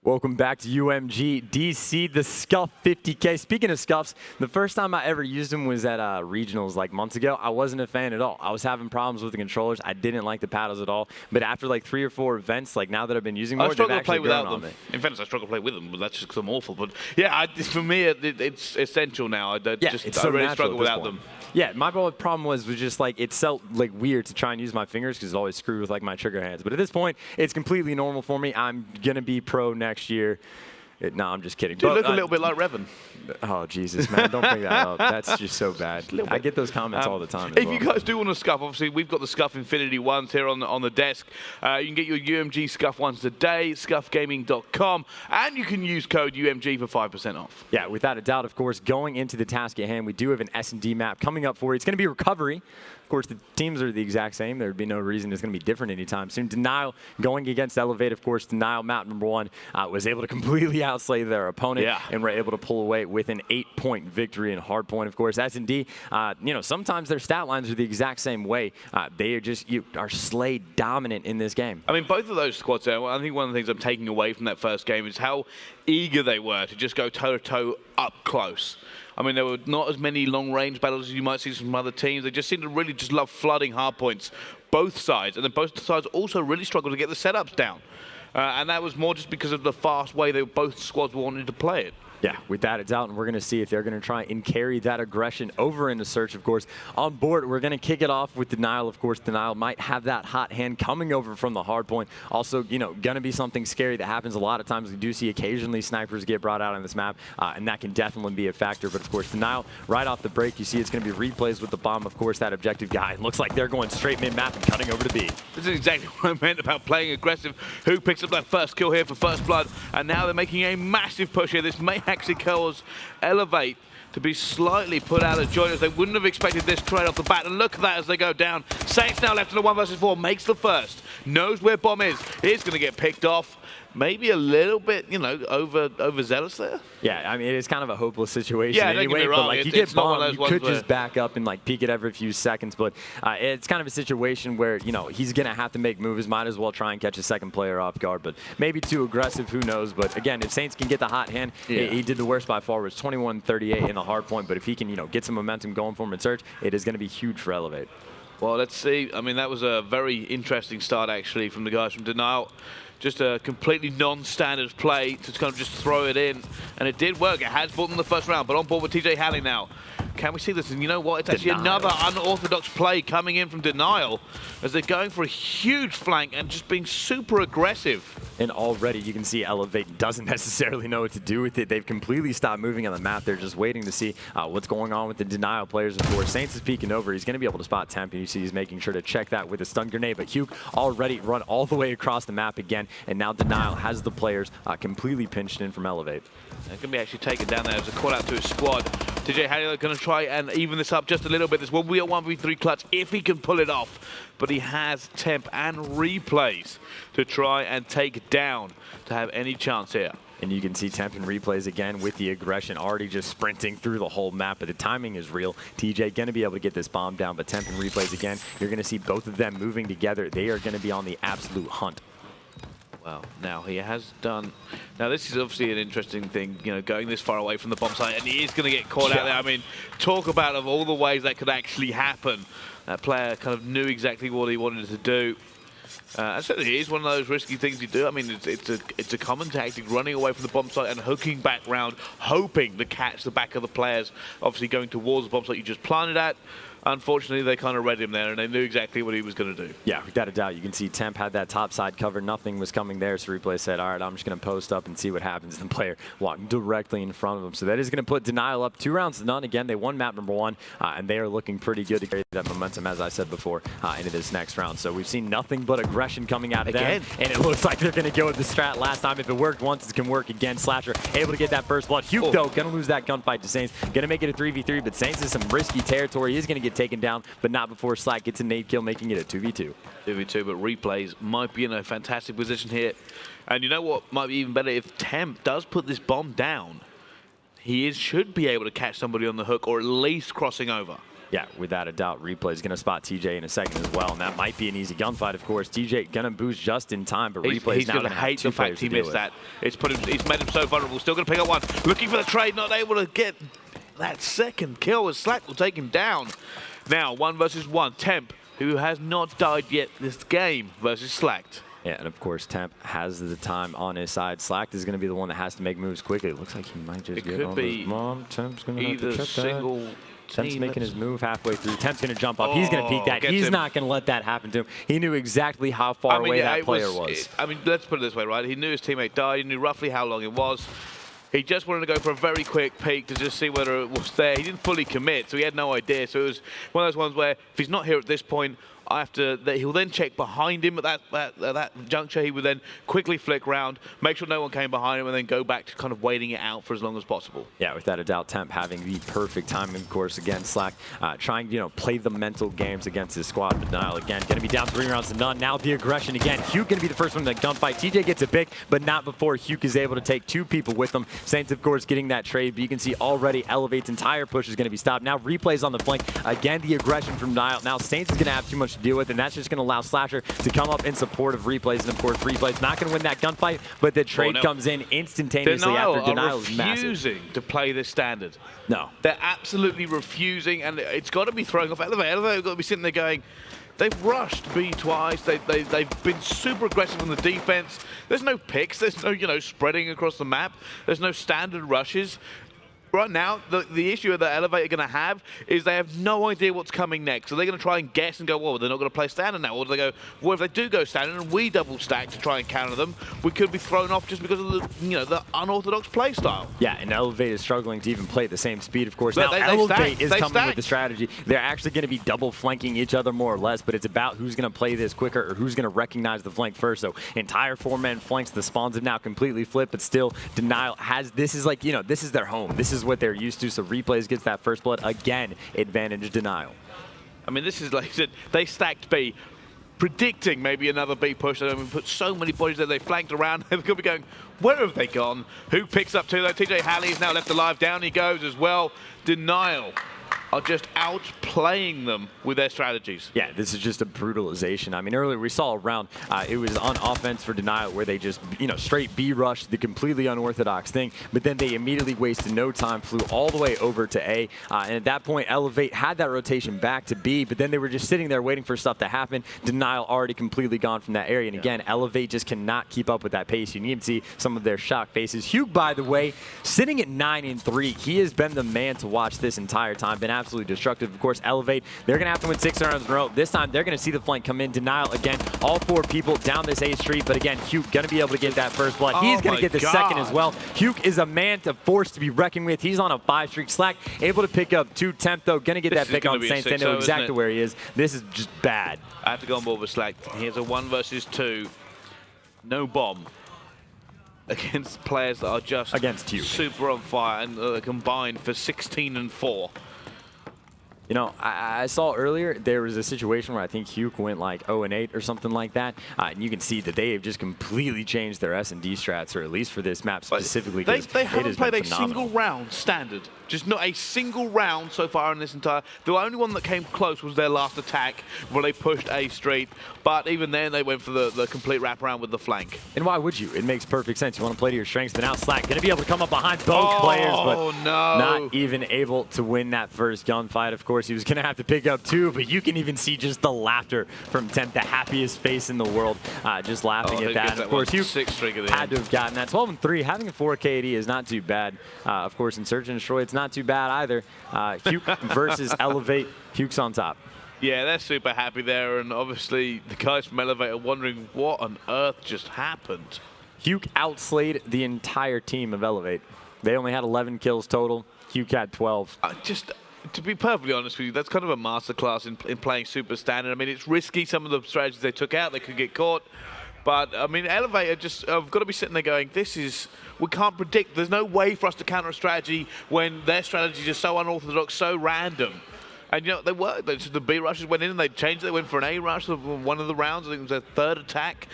Welcome back to UMG DC, the Scuff 50K. Speaking of Scuffs, the first time I ever used them was at regionals like months ago. I wasn't a fan at all. I was having problems with the controllers. I didn't like the paddles at all. But after like 3 or 4 events, like now that I've been using more, I struggle to play without them. Me. In fairness, I struggle to play with them, but that's just because I'm awful. But yeah, for me, it's essential now. I really struggle without them. Yeah, my problem was just like it felt like weird to try and use my fingers because it's always screwed with like my trigger hands. But at this point, it's completely normal for me. I'm gonna be pro next year. No, I'm just kidding. Do you look a little bit like Revan? Oh, Jesus, man. Don't bring that up. That's just so bad. I get those comments all the time. If you guys do want to scuff, obviously, we've got the Scuff Infinity ones here on the desk. You can get your UMG Scuff ones today, scuffgaming.com, and you can use code UMG for 5% off. Yeah, without a doubt, of course, going into the task at hand, we do have an S&D map coming up for you. It's going to be recovery. Of course, the teams are the exact same. There would be no reason it's going to be different anytime soon. Denial going against eLevate, of course. Denial map number 1 was able to completely outslay their opponent and were able to pull away with an 8-point victory in hardpoint. Of course, S&D, sometimes their stat lines are the exact same way. They are just are Slay dominant in this game. I mean, both of those squads there, I think one of the things I'm taking away from that first game is how eager they were to just go toe-to-toe up close. I mean, there were not as many long-range battles as you might see from other teams. They just seem to really just love flooding hardpoints, both sides. And then both sides also really struggled to get the setups down. And that was more just because of the fast way that both squads wanted to play it. Yeah, without a doubt, and we're going to see if they're going to try and carry that aggression over into Search, of course. On board, we're going to kick it off with Denial, of course. Denial might have that hot hand coming over from the hard point. Also, going to be something scary that happens a lot of times. We do see occasionally snipers get brought out on this map, and that can definitely be a factor. But, of course, Denial, right off the break, you see it's going to be replays with the bomb, of course, that objective guy. It looks like they're going straight mid-map and cutting over to B. This is exactly what I meant about playing aggressive. Who picks up that first kill here for First Blood? And now they're making a massive push here. This may actually cause eLevate to be slightly put out of joint as they wouldn't have expected this trade off the bat. And look at that as they go down. Saints now left in a 1 versus 4, makes the first, knows where bomb is going to get picked off. Maybe a little bit, overzealous there. Yeah, I mean, it is kind of a hopeless situation anyway. But like, you get bombed, you could just back up and like peek it every few seconds. But it's kind of a situation where he's gonna have to make moves. Might as well try and catch a second player off guard. But maybe too aggressive, who knows? But again, if Saints can get the hot hand, he did the worst by far. It was 21-38 in the hard point. But if he can, get some momentum going for him in Search, it is going to be huge for eLevate. Well, let's see. I mean, that was a very interesting start actually from the guys from Denial. Just a completely non-standard play to kind of just throw it in. And it did work. It has bought them the first round, but on board with TJ Halley now. Can we see this? And you know what? It's actually another unorthodox play coming in from Denial as they're going for a huge flank and just being super aggressive. And already you can see eLevate doesn't necessarily know what to do with it. They've completely stopped moving on the map. They're just waiting to see what's going on with the Denial players. Of course, Saints is peeking over. He's going to be able to spot Temp, and you see he's making sure to check that with a stun grenade. But Hugh already run all the way across the map again, and now Denial has the players completely pinched in from eLevate. They're going to be actually taken down there as a call out to his squad. TJ Halley going to try and even this up just a little bit. This will be a 1v3 clutch if he can pull it off. But he has Temp and replays to try and take down to have any chance here. And you can see Temp and replays again with the aggression already just sprinting through the whole map. But the timing is real. TJ going to be able to get this bomb down. But Temp and replays again, you're going to see both of them moving together. They are going to be on the absolute hunt. Well, now he has done. Now this is obviously an interesting thing, going this far away from the bomb site, and he is going to get caught out there. I mean, talk about of all the ways that could actually happen. That player kind of knew exactly what he wanted to do. And certainly it is one of those risky things you do. I mean, it's a common tactic, running away from the bomb site and hooking back round, hoping to catch the back of the players, obviously going towards the bomb site you just planted at. Unfortunately, they kind of read him there, and they knew exactly what he was going to do. Yeah, without a doubt. You can see Temp had that top side covered. Nothing was coming there, so Replay said, all right, I'm just going to post up and see what happens. And the player walked directly in front of him. So that is going to put Denial up 2 rounds to none. Again, they won map number 1, and they are looking pretty good to carry that momentum, as I said before, into this next round. So we've seen nothing but aggression coming out of them, and it looks like they're going to go with the strat last time. If it worked once, it can work again. Slasher able to get that first blood. Hugh, though, going to lose that gunfight to Saints. Going to make it a 3v3, but Saints is some risky territory. He's going to get taken down, but not before Slack gets a nade kill, making it a 2v2. 2v2, but replays might be in a fantastic position here. And you know what might be even better? If Temp does put this bomb down, he should be able to catch somebody on the hook, or at least crossing over. Yeah, without a doubt, Replay is going to spot TJ in a second as well, and that might be an easy gunfight, of course. TJ going to boost just in time, but Replay is now going to hate the fact he missed that. He's made him so vulnerable. Still going to pick up one. Looking for the trade, not able to get that second kill as Slack will take him down. Now, 1 versus 1. Temp, who has not died yet this game, versus Slacked. Yeah, and of course, Temp has the time on his side. Slacked is going to be the one that has to make moves quickly. It looks like he might just get on his mom. Temp's going to have to check that. Temp's making his move halfway through. Temp's going to jump up. He's going to peek that. He's not going to let that happen to him. He knew exactly how far away that player was. I mean, let's put it this way, right? He knew his teammate died. He knew roughly how long it was. He just wanted to go for a very quick peek to just see whether it was there. He didn't fully commit, so he had no idea. So it was one of those ones where if he's not here at this point, he'll then check behind him at that juncture. He would then quickly flick round, make sure no one came behind him, and then go back to kind of waiting it out for as long as possible. Yeah, without a doubt, Temp having the perfect timing, of course, against Slack, trying to play the mental games against his squad. But Denial again, going to be down 3 rounds to none. Now the aggression again. Huke going to be the first one in the gunfight. TJ gets a pick, but not before Huke is able to take 2 people with him. Saints, of course, getting that trade, but you can see already eLevate's entire push is going to be stopped. Now Replays on the flank. Again, the aggression from Denial. Now Saints is going to have too much to deal with, and that's just going to allow Slasher to come up in support of Replays, and of course Replays not going to win that gunfight, but the trade comes in instantaneously after Denial is massive. Refusing to play this standard. No. They're absolutely refusing, and it's got to be throwing off eLevate. eLevate have got to be sitting there going, they've rushed B twice, they've been super aggressive on the defense. There's no picks, there's no spreading across the map, there's no standard rushes. Right now, the issue that eLevate are going to have is they have no idea what's coming next. So they're going to try and guess and go, well, they're not going to play standard now. Or do they go, well, if they do go standard and we double stack to try and counter them, we could be thrown off just because of the unorthodox play style. Yeah, and eLevate is struggling to even play at the same speed, of course. Now eLevate is coming with the strategy. They're actually going to be double flanking each other more or less, but it's about who's going to play this quicker or who's going to recognize the flank first. So entire 4-man flanks, the spawns have now completely flipped, but still Denial has, this is like, this is their home. This is what they're used to, so Replays gets that first blood. Again, advantage Denial. I mean, this is like I said, they stacked B, predicting maybe another B push. They put so many bodies there, they flanked around. They could be going, where have they gone? Who picks up 2 though? TJ Halley is now left alive. Down he goes as well. Denial are just outplaying them with their strategies. Yeah, this is just a brutalization. I mean, earlier we saw a round, it was on offense for Denial where they just, straight B-rushed, the completely unorthodox thing, but then they immediately wasted no time, flew all the way over to A, and at that point, eLevate had that rotation back to B, but then they were just sitting there waiting for stuff to happen. Denial already completely gone from that area, and again, eLevate just cannot keep up with that pace. You need to see some of their shocked faces. Huke, by the way, sitting at 9-3, he has been the man to watch this entire time, been absolutely destructive. Of course, eLevate, they're going to have to win 6 rounds in a row. This time, they're going to see the flank come in. Denial, again, all 4 people down this A street, but again, Huke going to be able to get that first blood. He's going to get the second as well. Huke is a man to force to be reckoned with. He's on a 5 streak. Slack able to pick up 2 Temp, though. Going to get that pick on Saints. They know exactly where he is. This is just bad. I have to go on board with Slack. Here's a 1 versus 2. No bomb. Against players that are just super on fire and combined for 16 and 4. I saw earlier there was a situation where I think Huke went like 0-8 or something like that. And you can see that they have just completely changed their S&D strats, or at least for this map specifically. They haven't played a single round standard. Just not a single round so far in this entire... The only one that came close was their last attack where they pushed A street. But even then, they went for the complete wraparound with the flank. And why would you? It makes perfect sense. You want to play to your strengths, but now Slack going to be able to come up behind both players, but not even able to win that first gunfight. Of course, he was going to have to pick up 2, but you can even see just the laughter from Temp, the happiest face in the world, just laughing at that. And of course, Huke had to have gotten that. 12-3, having a 4 KD is not too bad. Of course, in Search and Destroy, it's not too bad either. Huke versus eLevate. Huke's on top. Yeah, they're super happy there, and obviously the guys from eLevate are wondering what on earth just happened. Huke outslayed the entire team of eLevate. They only had 11 kills total. Huke had 12. To be perfectly honest with you, that's kind of a masterclass in playing super standard. I mean, it's risky, some of the strategies they took out, they could get caught. But, I mean, eLevate are just, I've got to be sitting there going, we can't predict. There's no way for us to counter a strategy when their strategy is just so unorthodox, so random. And, they worked. The B rushes went in and they changed it. They went for an A rush for one of the rounds. I think it was their 3rd attack.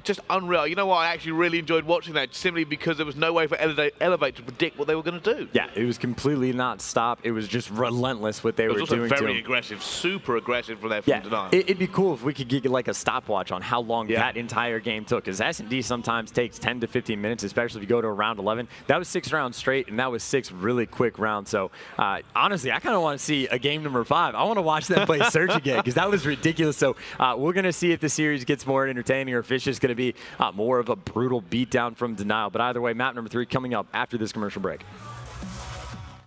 just unreal. You know what? I actually really enjoyed watching that simply because there was no way for eLevate to predict what they were going to do. Yeah, it was completely not stop. It was just relentless what they were doing. It was also very to aggressive, super aggressive from there from Denial. It'd be cool if we could get like a stopwatch on how long that entire game took, because S&D sometimes takes 10 to 15 minutes, especially if you go to a round 11. That was 6 rounds straight, and that was 6 really quick rounds. So honestly, I kind of want to see a game number 5. I want to watch them play Surge again, because that was ridiculous. So we're going to see if the series gets more entertaining or if it's just going to be more of a brutal beatdown from Denial. But either way, map number 3 coming up after this commercial break.